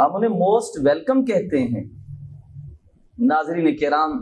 ہم انہیں most welcome کہتے ہیں۔ ناظرین کرام،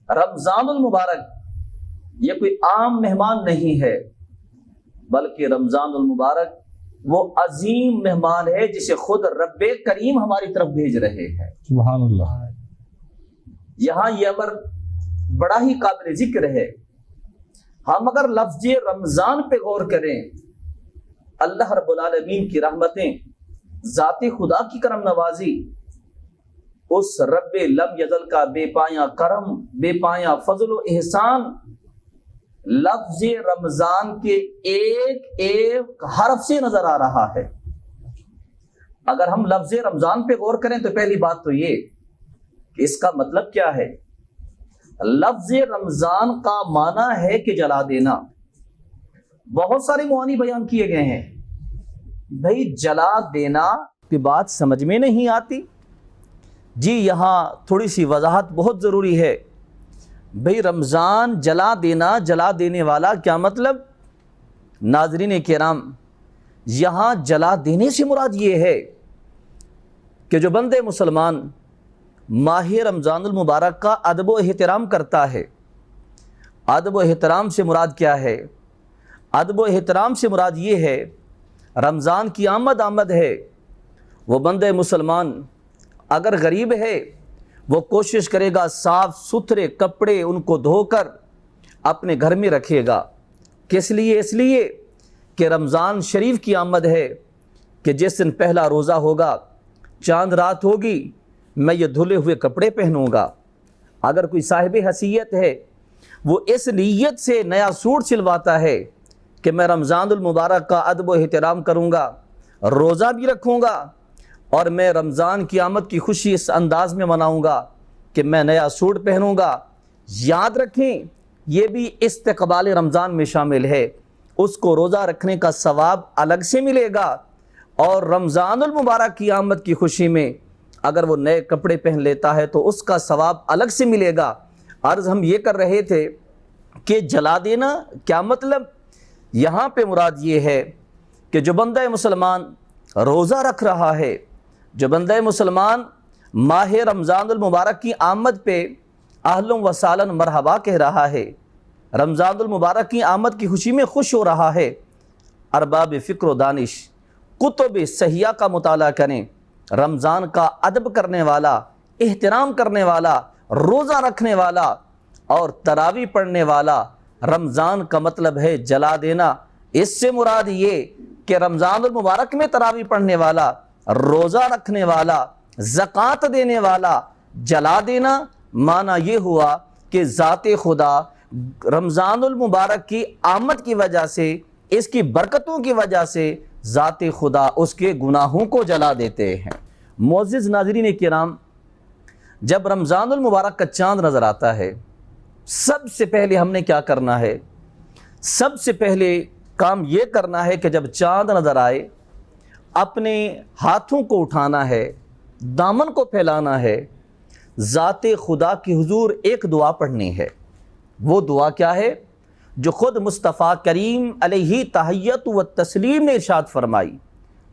رمضان المبارک یہ کوئی عام مہمان نہیں ہے، بلکہ رمضان المبارک وہ عظیم مہمان ہے جسے خود رب کریم ہماری طرف بھیج رہے ہیں۔ سبحان اللہ۔ یہاں یہ امر بڑا ہی قابل ذکر ہے۔ ہم اگر لفظ رمضان پہ غور کریں، اللہ رب العالمین کی رحمتیں، ذات خدا کی کرم نوازی، اس رب لم یزل کا بے پایاں کرم، بے پایاں فضل و احسان لفظ رمضان کے ایک ایک حرف سے نظر آ رہا ہے۔ اگر ہم لفظ رمضان پہ غور کریں تو پہلی بات تو یہ کہ اس کا مطلب کیا ہے۔ لفظ رمضان کا معنی ہے کہ جلا دینا۔ بہت سارے معانی بیان کیے گئے ہیں، بھئی جلا دینا کی بات سمجھ میں نہیں آتی۔ جی یہاں تھوڑی سی وضاحت بہت ضروری ہے۔ بھئی رمضان جلا دینا، جلا دینے والا کیا مطلب؟ ناظرین کرام، یہاں جلا دینے سے مراد یہ ہے کہ جو بندے مسلمان ماہ رمضان المبارک کا ادب و احترام کرتا ہے، ادب و احترام سے مراد کیا ہے؟ ادب و احترام سے مراد یہ ہے رمضان کی آمد ہے، وہ بندے مسلمان اگر غریب ہے وہ کوشش کرے گا صاف ستھرے کپڑے ان کو دھو کر اپنے گھر میں رکھے گا۔ کس لیے؟ اس لیے کہ رمضان شریف کی آمد ہے کہ جس دن پہلا روزہ ہوگا، چاند رات ہوگی، میں یہ دھلے ہوئے کپڑے پہنوں گا۔ اگر کوئی صاحب حیثیت ہے وہ اس نیت سے نیا سوٹ سلواتا ہے کہ میں رمضان المبارک کا ادب و احترام کروں گا، روزہ بھی رکھوں گا، اور میں رمضان کی آمد کی خوشی اس انداز میں مناؤں گا کہ میں نیا سوٹ پہنوں گا۔ یاد رکھیں یہ بھی استقبال رمضان میں شامل ہے۔ اس کو روزہ رکھنے کا ثواب الگ سے ملے گا، اور رمضان المبارک کی آمد کی خوشی میں اگر وہ نئے کپڑے پہن لیتا ہے تو اس کا ثواب الگ سے ملے گا۔ عرض ہم یہ کر رہے تھے کہ جلا دینا کیا مطلب؟ یہاں پہ مراد یہ ہے کہ جو بندہ مسلمان روزہ رکھ رہا ہے، جو بندہ مسلمان ماہ رمضان المبارک کی آمد پہ اہلا و سہلا مرحبا کہہ رہا ہے، رمضان المبارک کی آمد کی خوشی میں خوش ہو رہا ہے، ارباب فکر و دانش کتب صحیحہ کا مطالعہ کریں۔ رمضان کا ادب کرنے والا، احترام کرنے والا، روزہ رکھنے والا اور تراویح پڑھنے والا، رمضان کا مطلب ہے جلا دینا۔ اس سے مراد یہ کہ رمضان المبارک میں تراویح پڑھنے والا، روزہ رکھنے والا، زکوٰۃ دینے والا، جلا دینا معنی یہ ہوا کہ ذات خدا رمضان المبارک کی آمد کی وجہ سے، اس کی برکتوں کی وجہ سے ذات خدا اس کے گناہوں کو جلا دیتے ہیں۔ معزز ناظرین کرام، جب رمضان المبارک کا چاند نظر آتا ہے، سب سے پہلے ہم نے کیا کرنا ہے؟ سب سے پہلے کام یہ کرنا ہے کہ جب چاند نظر آئے اپنے ہاتھوں کو اٹھانا ہے، دامن کو پھیلانا ہے، ذات خدا کی حضور ایک دعا پڑھنی ہے۔ وہ دعا کیا ہے؟ جو خود مصطفیٰ کریم علیہ تحیت و تسلیم نے ارشاد فرمائی۔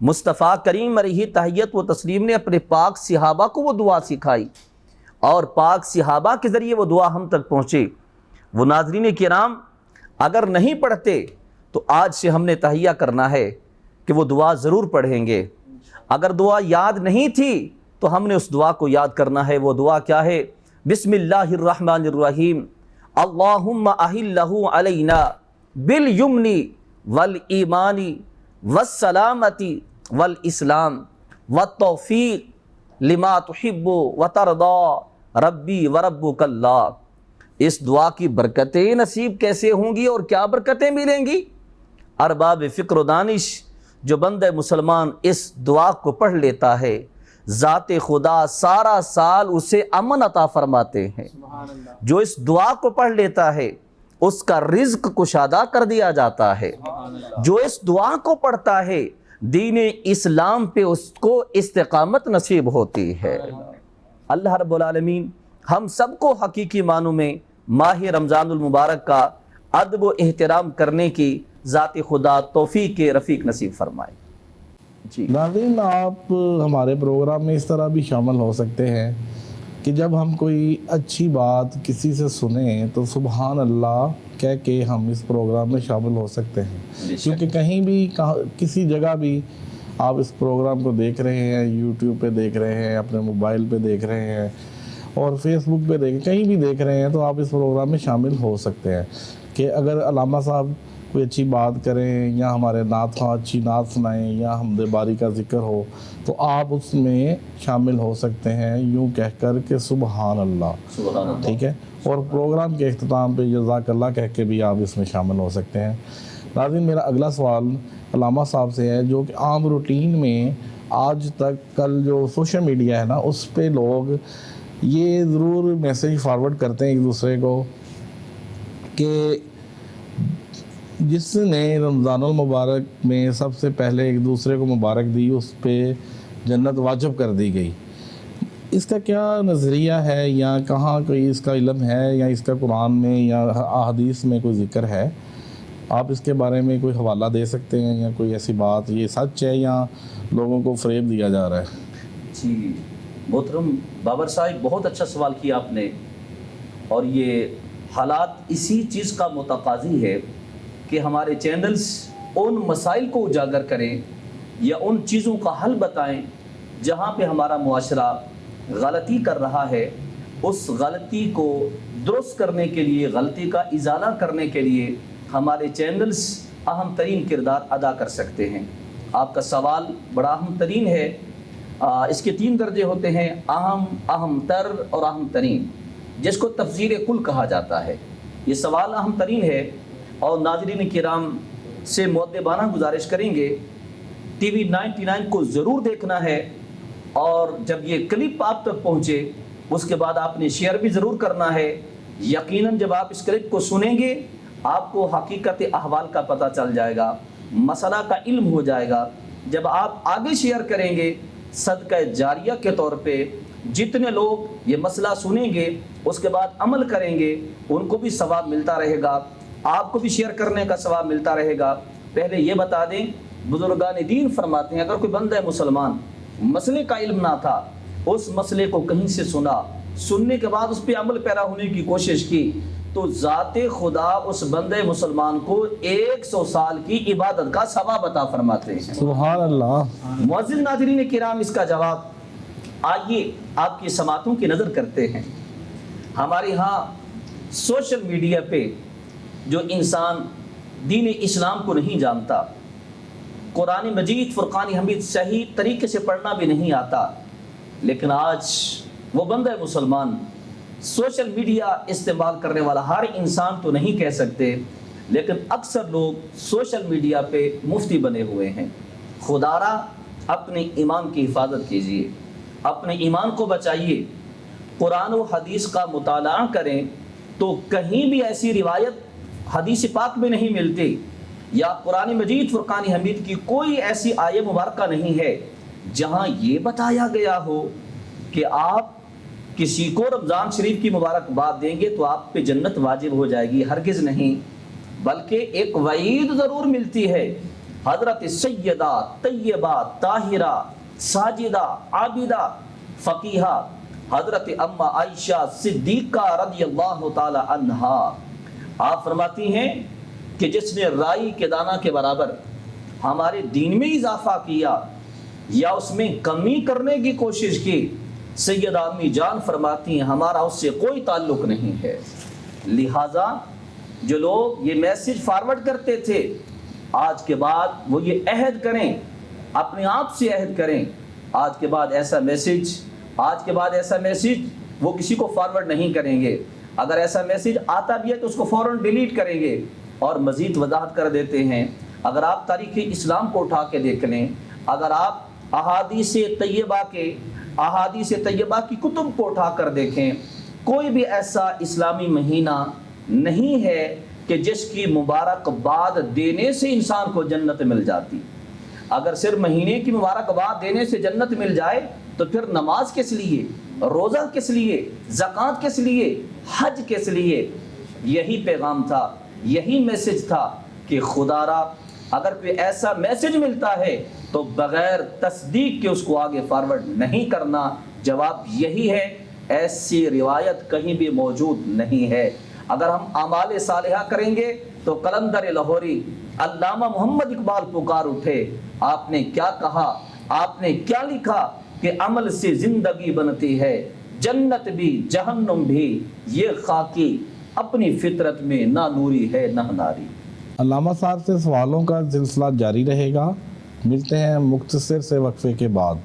مصطفیٰ کریم علیہ تحیت و تسلیم نے اپنے پاک صحابہ کو وہ دعا سکھائی، اور پاک صحابہ کے ذریعے وہ دعا ہم تک پہنچے۔ وہ ناظرین کرام اگر نہیں پڑھتے تو آج سے ہم نے تہیہ کرنا ہے کہ وہ دعا ضرور پڑھیں گے۔ اگر دعا یاد نہیں تھی تو ہم نے اس دعا کو یاد کرنا ہے۔ وہ دعا کیا ہے؟ بسم اللہ الرحمن الرحیم، اللہم احلہ علینا بالیمن والایمان والسلامۃ والاسلام والتوفیق لما تحب وترضى ربی وربک اللہ۔ اس دعا کی برکتیں نصیب کیسے ہوں گی اور کیا برکتیں ملیں گی؟ ارباب فکر و دانش، جو بندہ مسلمان اس دعا کو پڑھ لیتا ہے، ذات خدا سارا سال اسے امن عطا فرماتے ہیں۔ جو اس دعا کو پڑھ لیتا ہے اس کا رزق کشادہ کر دیا جاتا ہے۔ جو اس دعا کو پڑھتا ہے دین اسلام پہ اس کو استقامت نصیب ہوتی ہے۔ اللہ رب العالمین ہم سب کو حقیقی معنوں میں ماہ رمضان المبارک کا ادب و احترام کرنے کی ذات خدا توفیق رفیق نصیب فرمائے۔ جی ناظرین، آپ ہمارے پروگرام میں اس طرح بھی شامل ہو سکتے ہیں کہ جب ہم کوئی اچھی بات کسی سے سنیں تو سبحان اللہ کہہ کے ہم اس پروگرام میں شامل ہو سکتے ہیں، کیونکہ کہیں بھی کسی جگہ بھی آپ اس پروگرام کو دیکھ رہے ہیں، یوٹیوب پہ دیکھ رہے ہیں، اپنے موبائل پہ دیکھ رہے ہیں اور فیس بک پہ کہیں بھی دیکھ رہے ہیں، تو آپ اس پروگرام میں شامل ہو سکتے ہیں کہ اگر علامہ صاحب کوئی اچھی بات کریں یا ہمارے نعت خواں اچھی نعت سنائیں یا حمد باری کا ذکر ہو تو آپ اس میں شامل ہو سکتے ہیں یوں کہہ کر کہ سبحان اللہ، ٹھیک ہے، اور پروگرام کے اختتام پہ جزاک اللہ کہہ کے بھی آپ اس میں شامل ہو سکتے ہیں۔ ناظرین، میرا اگلا سوال علامہ صاحب سے ہے، جو کہ عام روٹین میں آج تک کل جو سوشل میڈیا ہے نا، اس پہ لوگ یہ ضرور میسیج فارورڈ کرتے ہیں ایک دوسرے کو کہ جس نے رمضان المبارک میں سب سے پہلے ایک دوسرے کو مبارک دی اس پہ جنت واجب کر دی گئی۔ اس کا کیا نظریہ ہے یا کہاں کوئی اس کا علم ہے یا اس کا قرآن میں یا احادیث میں کوئی ذکر ہے؟ آپ اس کے بارے میں کوئی حوالہ دے سکتے ہیں یا کوئی ایسی بات یہ سچ ہے یا لوگوں کو فریب دیا جا رہا ہے؟ جی محترم بابر صاحب، بہت اچھا سوال کیا آپ نے، اور یہ حالات اسی چیز کا متقاضی ہے کہ ہمارے چینلز ان مسائل کو اجاگر کریں یا ان چیزوں کا حل بتائیں جہاں پہ ہمارا معاشرہ غلطی کر رہا ہے، اس غلطی کو درست کرنے کے لیے، غلطی کا ازالہ کرنے کے لیے ہمارے چینلز اہم ترین کردار ادا کر سکتے ہیں۔ آپ کا سوال بڑا اہم ترین ہے۔ اس کے 3 درجے ہوتے ہیں، اہم، اہم تر اور اہم ترین، جس کو تفضیل کل کہا جاتا ہے۔ یہ سوال اہم ترین ہے اور ناظرین کرام سے مؤدبانہ گزارش کریں گے ٹی وی 99 کو ضرور دیکھنا ہے، اور جب یہ کلپ آپ تک پہنچے اس کے بعد آپ نے شیئر بھی ضرور کرنا ہے۔ یقیناً جب آپ اس کلپ کو سنیں گے آپ کو حقیقت احوال کا پتہ چل جائے گا، مسئلہ کا علم ہو جائے گا۔ جب آپ آگے شیئر کریں گے صدقہ جاریہ کے طور پہ جتنے لوگ یہ مسئلہ سنیں گے اس کے بعد عمل کریں گے ان کو بھی ثواب ملتا رہے گا، آپ کو بھی شیئر کرنے کا ثواب ملتا رہے گا۔ پہلے یہ بتا دیں، بزرگان دین فرماتے ہیں اگر کوئی بندہ مسلمان مسئلے کا علم نہ تھا، اس مسئلے کو کہیں سے سنا، سننے کے بعد اس پہ عمل پیرا ہونے کی کوشش کی، تو ذات خدا اس بندے مسلمان کو 100 سال کی عبادت کا ثواب عطا فرماتے ہیں۔ سبحان اللہ۔ معزز ناظرین کرام، اس کا جواب آئیے آپ کی سماعتوں کی نظر کرتے ہیں۔ ہمارے ہاں سوشل میڈیا پہ جو انسان دین اسلام کو نہیں جانتا، قرآن مجید فرقان حمید صحیح طریقے سے پڑھنا بھی نہیں آتا، لیکن آج وہ بندہ مسلمان سوشل میڈیا استعمال کرنے والا ہر انسان تو نہیں کہہ سکتے، لیکن اکثر لوگ سوشل میڈیا پہ مفتی بنے ہوئے ہیں۔ خدارا اپنے ایمان کی حفاظت کیجیے، اپنے ایمان کو بچائیے، قرآن و حدیث کا مطالعہ کریں تو کہیں بھی ایسی روایت حدیث پاک میں نہیں ملتی یا قرآن مجید فرقان حمید کی کوئی ایسی آیہ مبارکہ نہیں ہے جہاں یہ بتایا گیا ہو کہ آپ کسی کو رمضان شریف کی مبارکباد دیں گے تو آپ پہ جنت واجب ہو جائے گی، ہرگز نہیں، بلکہ ایک وعید ضرور ملتی ہے۔ حضرت سیدہ طیبہ طاہرہ ساجدہ عابدہ فقیہہ حضرت اما عائشہ صدیقہ رضی اللہ تعالی عنہا آپ فرماتی ہیں کہ جس نے رائی کے دانہ کے برابر ہمارے دین میں اضافہ کیا یا اس میں کمی کرنے کی کوشش کی، سیدہ امی جان فرماتی ہیں ہمارا اس سے کوئی تعلق نہیں ہے۔ لہٰذا جو لوگ یہ میسج فارورڈ کرتے تھے، آج کے بعد وہ یہ عہد کریں، اپنے آپ سے عہد کریں، آج کے بعد ایسا میسج وہ کسی کو فارورڈ نہیں کریں گے۔ اگر ایسا میسج آتا بھی ہے تو اس کو فوراً ڈیلیٹ کریں گے۔ اور مزید وضاحت کر دیتے ہیں، اگر آپ تاریخ اسلام کو اٹھا کے دیکھ لیں، اگر آپ احادیث طیبہ کی کتب کو اٹھا کر دیکھیں، کوئی بھی ایسا اسلامی مہینہ نہیں ہے کہ جس کی مبارکباد دینے سے انسان کو جنت مل جاتی۔ اگر صرف مہینے کی مبارکباد دینے سے جنت مل جائے تو پھر نماز کس لیے، روزہ کس لیے، زکوٰۃ کس لیے، حج کس لیے؟ یہی پیغام تھا، یہی میسج تھا کہ خدا را اگر کوئی ایسا میسج ملتا ہے تو بغیر تصدیق کے اس کو آگے فارورڈ نہیں کرنا۔ جواب یہی ہے، ایسی روایت کہیں بھی موجود نہیں ہے۔ اگر ہم اعمال صالحہ کریں گے تو قلندر لاہوری علامہ محمد اقبال پکار اٹھے، آپ نے کیا کہا، آپ نے کیا لکھا کہ عمل سے زندگی بنتی ہے، جنت بھی جہنم بھی، یہ خاکی اپنی فطرت میں نہ نوری ہے نہ ناری۔ علامہ صاحب سے سوالوں کا سلسلہ جاری رہے گا، ملتے ہیں مختصر سے وقفے کے بعد۔